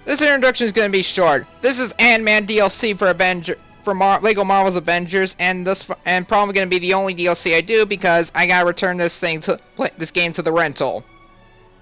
This introduction is going to be short. This is Ant-Man DLC for Lego Marvel's Avengers, and probably going to be the only DLC I do because I gotta return this game to the rental.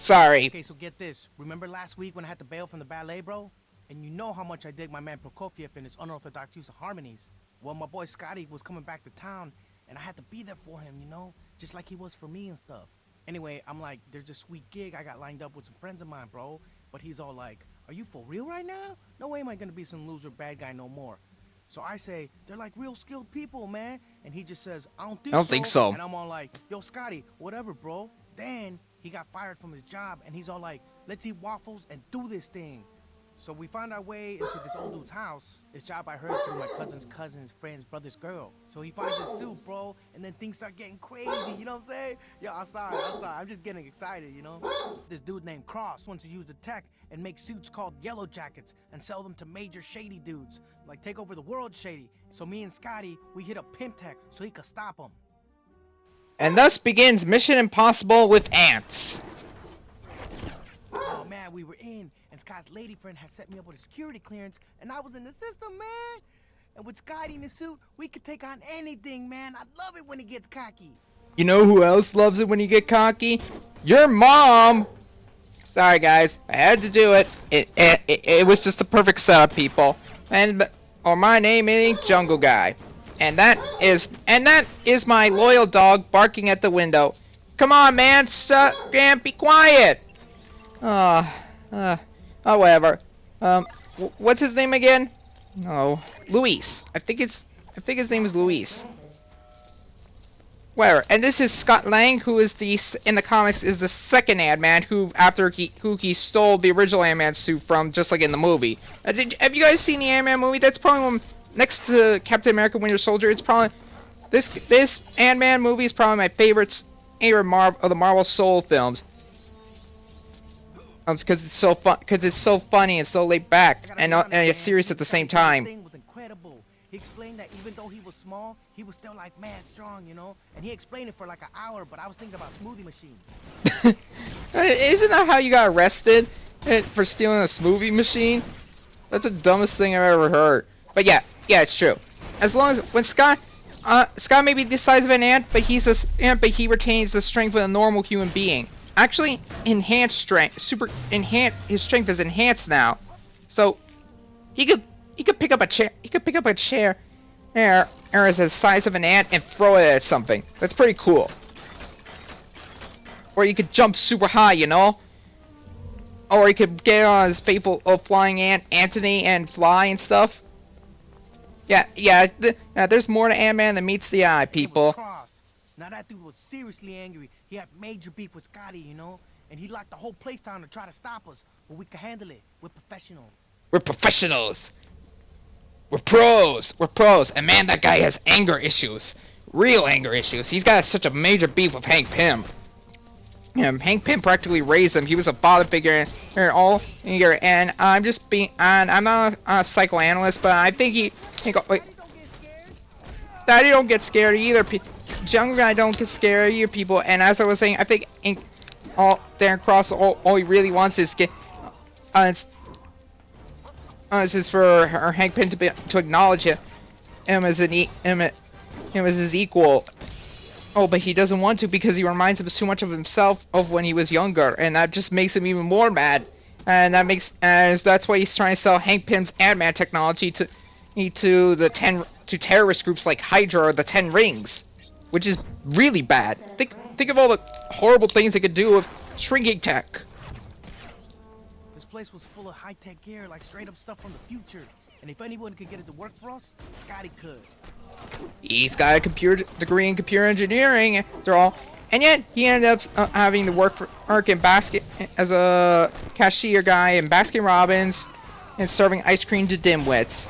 Sorry. Okay, so get this. Remember last week when I had to bail from the ballet, bro? And you know how much I dig my man Prokofiev and his unorthodox use of harmonies. Well, my boy Scotty was coming back to town, and I had to be there for him, you know? Just like he was for me and stuff. Anyway, I'm like, there's this sweet gig I got lined up with some friends of mine, bro. But he's all like, are you for real right now? No way am I gonna be some loser bad guy no more. So I say, they're like real skilled people, man. And he just says, I don't think so. And I'm all like, yo, Scotty, whatever, bro. Then he got fired from his job, and he's all like, let's eat waffles and do this thing. So we find our way into this old dude's house. This job I heard through my cousin's friend's brother's girl. So he finds his suit, bro, and then things start getting crazy, you know what I'm saying? Yo, I'm sorry. I'm just getting excited, you know? This dude named Cross wants to use the tech and make suits called Yellow Jackets and sell them to major shady dudes. Like, take over the world shady. So me and Scotty, we hit up Pimp Tech so he could stop him. And thus begins Mission Impossible with ants. Oh man, we were in, and Scott's lady friend had set me up with a security clearance, and I was in the system, man. And with Scotty in the suit, we could take on anything, man. I love it when he gets cocky. You know who else loves it when you get cocky? Your mom! Sorry guys, I had to do it. It was just the perfect setup, people. My name is Jungoguy. And that is my loyal dog barking at the window. Come on, man, be quiet. Whatever. What's his name again? Oh, Luis. I think his name is Luis. Whatever. And this is Scott Lang, who is in the comics is the second Ant-Man, who he stole the original Ant-Man suit from, just like in the movie. Have you guys seen the Ant-Man movie? That's probably one, next to Captain America: Winter Soldier. It's probably this Ant-Man movie is probably my favorite of the Marvel Soul films. Because it's so fun, because it's so funny and so laid back, and it's serious at the same time. Was incredible. He explained that even though he was small, he was still like mad strong, you know. And he explained it for like an hour, but I was thinking about smoothie machines. Isn't that how you got arrested for stealing a smoothie machine? That's the dumbest thing I've ever heard. But yeah, it's true. As long as when Scott may be the size of an ant, but he retains the strength of a normal human being. Actually, enhanced strength, his strength is enhanced now, so he could pick up a chair. He could pick up a chair, as the size of an ant and throw it at something. That's pretty cool. Or he could jump super high, you know. Or he could get on his faithful flying ant, Anthony, and fly and stuff. Yeah. There's more to Ant-Man than meets the eye, people. Now that dude was seriously angry. He had major beef with Scotty, you know? And he locked the whole place down to try to stop us. But we can handle it. We're professionals. We're professionals. We're pros. We're pros. And man, that guy has anger issues. Real anger issues. He's got such a major beef with Hank Pym. Hank Pym practically raised him. He was a father figure and I'm not a psychoanalyst, but I think Daddy don't get scared either. Jungoguy don't get scared either, people. And as I was saying, I think Darren Cross all he really wants is is for Hank Pym to acknowledge him as his equal. Oh, but he doesn't want to because he reminds him too much of himself of when he was younger, and that just makes him even more mad. And that's why he's trying to sell Hank Pym's Ant-Man technology to terrorist groups like Hydra or the Ten Rings, which is really bad. Think of all the horrible things they could do with shrinking tech. This place was full of high-tech gear, like straight-up stuff from the future. And if anyone could get it to work for us, Scotty could. He's got a degree in computer engineering, after all, and yet he ended up having to work as a cashier guy in Baskin Robbins and serving ice cream to dimwits.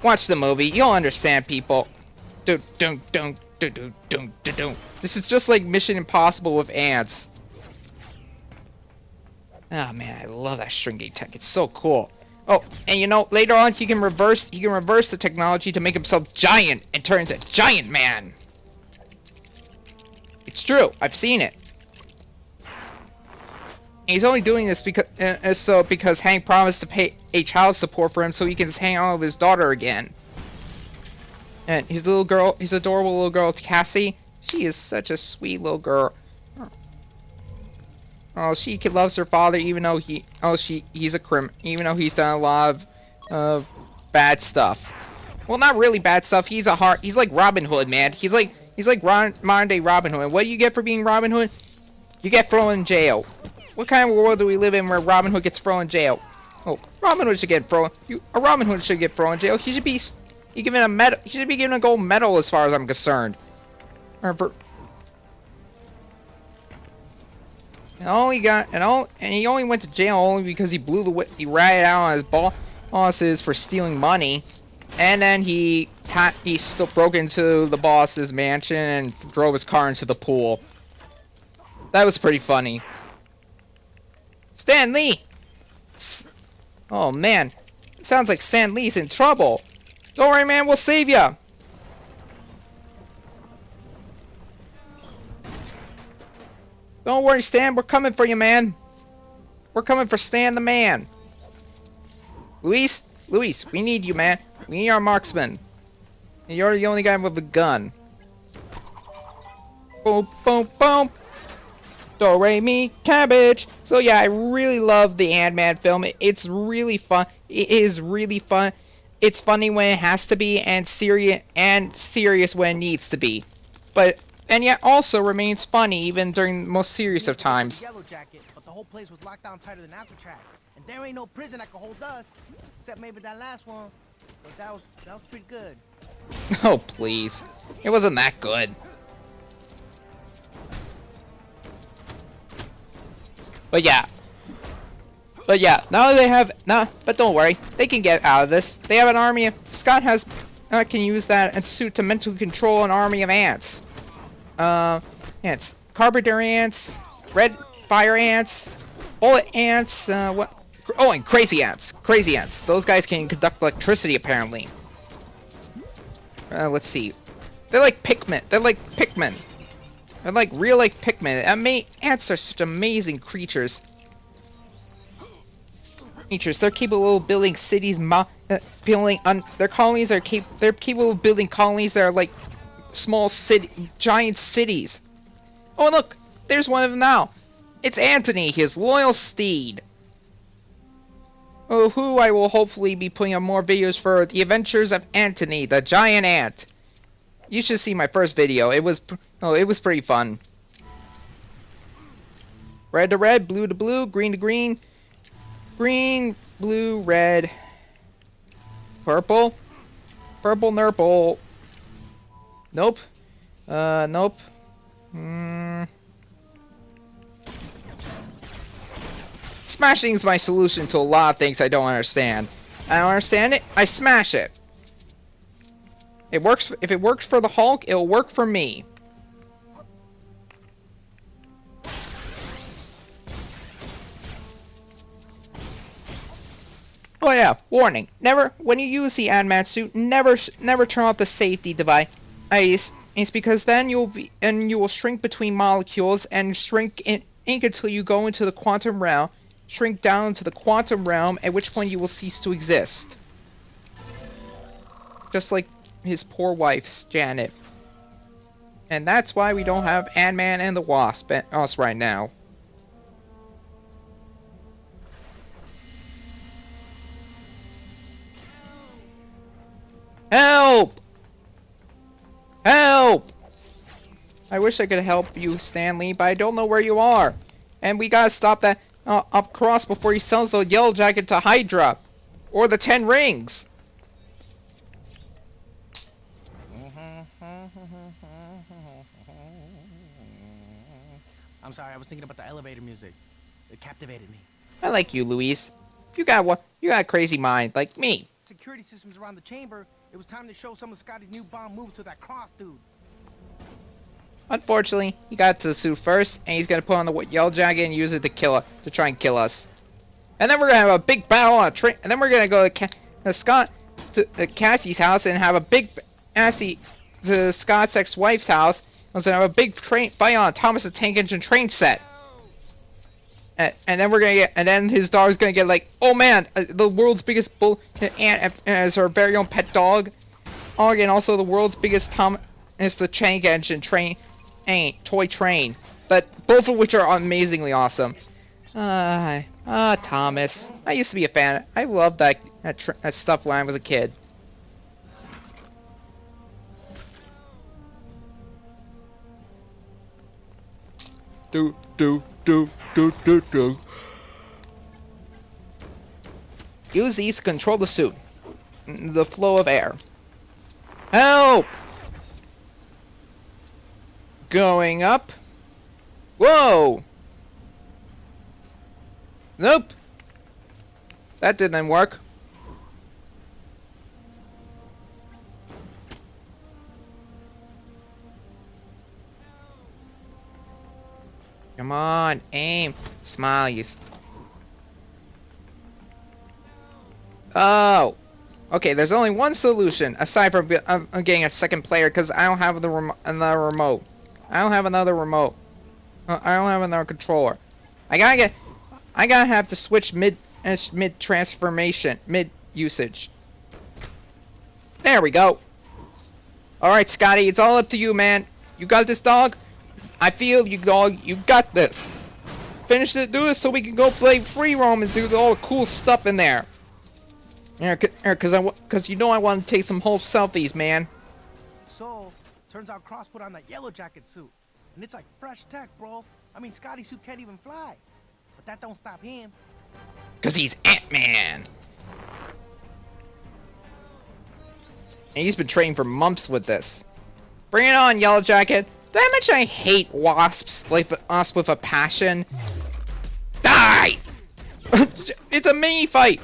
Watch the movie, you'll understand, people. This is just like Mission Impossible with ants. Oh man, I love that shrinking tech. It's so cool. Oh, and you know, later on he can reverse the technology to make himself giant and turn into Giant Man. It's true. I've seen it. He's only doing this because Hank promised to pay a child support for him so he can just hang out with his daughter again. And his little girl, his adorable little girl, Cassie, she is such a sweet little girl. Oh, she loves her father even though he's a even though he's done a lot of bad stuff. Well, not really bad stuff. He's like Robin Hood, man. He's like modern day Robin Hood. And what do you get for being Robin Hood? You get thrown in jail. What kind of world do we live in where Robin Hood gets thrown in jail? Oh, Robin Hood should get thrown. A Robin Hood should get thrown in jail. He should be given a medal. He should be given a gold medal, as far as I'm concerned. And he only went to jail only because he ratted out on his bosses for stealing money, and then he still broke into the boss's mansion and drove his car into the pool. That was pretty funny. Stan Lee! Oh man, it sounds like Stan Lee's in trouble. Don't worry, man, we'll save ya. Don't worry, Stan, we're coming for you, man. We're coming for Stan the man. Luis, we need you, man. We need our marksman. And you're the only guy with a gun. Boom, boom, boom. Do re mi cabbage. So yeah, I really love the Ant-Man film. It's really fun. It is really fun. It's funny when it has to be, and serious when it needs to be. And yet also remains funny even during the most serious of times. Yellow Jacket, but the whole place was locked down tighter than Alcatraz, and there ain't no prison that can hold us, except maybe that last one. But that was pretty good. Oh please, it wasn't that good. But yeah, but don't worry, they can get out of this. They have an army of, Scott can use that and suit to mentally control an army of ants. Ants. Carpenter ants, red fire ants, bullet ants, and crazy ants. Crazy ants. Those guys can conduct electricity, apparently. Let's see. They're like Pikmin. They're like real like Pikmin. Ants are such amazing creatures. They're capable of building cities, their colonies are they're capable of building colonies that are like giant cities. Oh, look, there's one of them now. It's Anthony, his loyal steed. Oh, who I will hopefully be putting up more videos for the adventures of Anthony, the giant ant. You should see my first video. It was pretty fun. Red to red, blue to blue, green to green, green, blue, red, purple, purple, nurple. Nope. Nope. Smashing is my solution to a lot of things I don't understand. I don't understand it, I smash it. It works. If it works for the Hulk, it'll work for me. Oh yeah, warning. When you use the Ant-Man suit, never turn off the safety device. It's because then you will shrink between molecules and shrink ink until you go into the quantum realm, shrink down into the quantum realm, at which point you will cease to exist. Just like his poor wife, Janet. And that's why we don't have Ant-Man and the Wasp us right now. Help! Help! I wish I could help you, Stanley, but I don't know where you are. And we gotta stop that up cross before he sells the Yellow Jacket to Hydra. Or the 10 Rings. I'm sorry, I was thinking about the elevator music. It captivated me. I like you, Luis. You got a crazy mind, like me. Security systems around the chamber. It was time to show some of Scotty's new bomb moves to that cross dude. Unfortunately, he got to the suit first, and he's gonna put on the Yellow Jacket and use it to try and kill us. And then we're gonna have a big battle on a train, and then we're gonna go to Cassie's house and have a big to Scott's ex-wife's house. And then have a big train fight on Thomas the Tank Engine train set. And then we're gonna get, and then his dog's gonna get like, oh man, the world's biggest bull ant as our very own pet dog. Oh, and also the world's biggest is the Chank engine toy train. But both of which are amazingly awesome. Thomas. I used to be a fan. I loved that stuff when I was a kid. Do. Use these to control the suit. The flow of air. Help! Going up. Whoa! Nope. That didn't work. Come on, aim. Smile, you. Oh. Okay, there's only one solution, aside from getting a second player, because I don't have another remote. I don't have another remote. I don't have another controller. I gotta have to switch mid transformation, mid usage. There we go. Alright, Scotty, it's all up to you, man. You got this, dog? I feel you, dog. You got this. Finish it, do it so we can go play free roam and do all the cool stuff in there. Yeah, cause you know I want to take some whole selfies, man. So, turns out Cross put on that yellow jacket suit. And it's like fresh tech, bro. I mean, Scotty's suit can't even fly. But that don't stop him. Cause he's Ant-Man. And he's been training for months with this. Bring it on, Yellow Jacket. Did I mention I hate wasps? Like wasps with a passion? Die! It's a mini fight!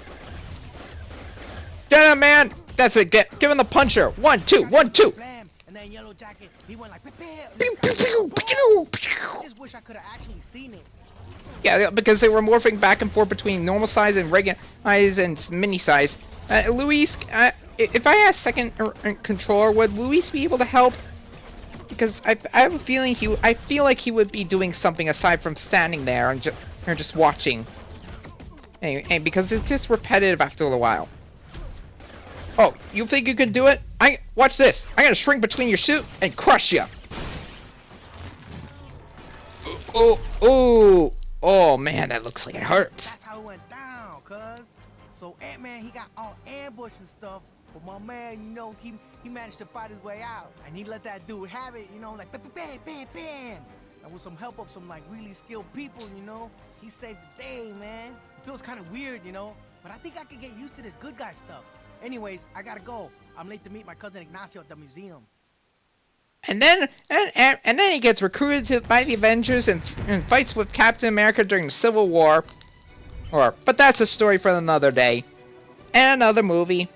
Get him, man! That's it, give him the puncher! 1, 2, 1, 2! And then Yellow Jacket, he went like, Pew, pew, pew, pew, pew. I just wish I could have actually seen it. Yeah, because they were morphing back and forth between normal size and regular size and mini size. Luis, if I had a second controller, would Luis be able to help? Because I have a feeling I feel like he would be doing something aside from standing there and just watching. Anyway, because it's just repetitive after a while. Oh, you think you can do it? Watch this. I'm gonna shrink between your suit and crush you. Oh man, that looks like it hurts. That's how it went down, cuz. So Ant-Man, he got all ambushed and stuff. But my man, you know, he managed to fight his way out. And he let that dude have it, you know, like bam, bam, bam, bam. And with some help of some like really skilled people, you know, he saved the day, man. It feels kind of weird, you know, but I think I could get used to this good guy stuff. Anyways, I gotta go. I'm late to meet my cousin Ignacio at the museum. And then he gets recruited by the Avengers and fights with Captain America during the Civil War. But that's a story for another day. And another movie.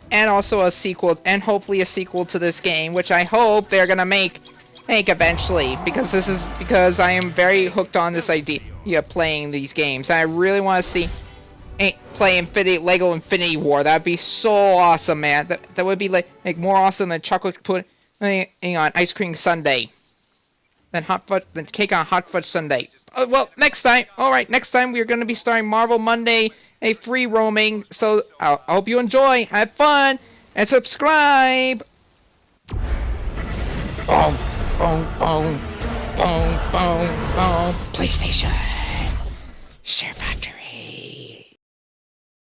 And also a sequel, and hopefully a sequel to this game, which I hope they're gonna make eventually, because I am very hooked on this idea of playing these games. I really want to see play Lego Infinity War. That'd be so awesome, man. That would be like more awesome than chocolate pudding on ice cream sundae, than cake on hot fudge sundae. Well, next time. All right, next time we're gonna be starting Marvel Monday. A free roaming, so I hope you enjoy, have fun, and subscribe! Boom, boom, boom, boom, boom, boom, PlayStation! Share Factory!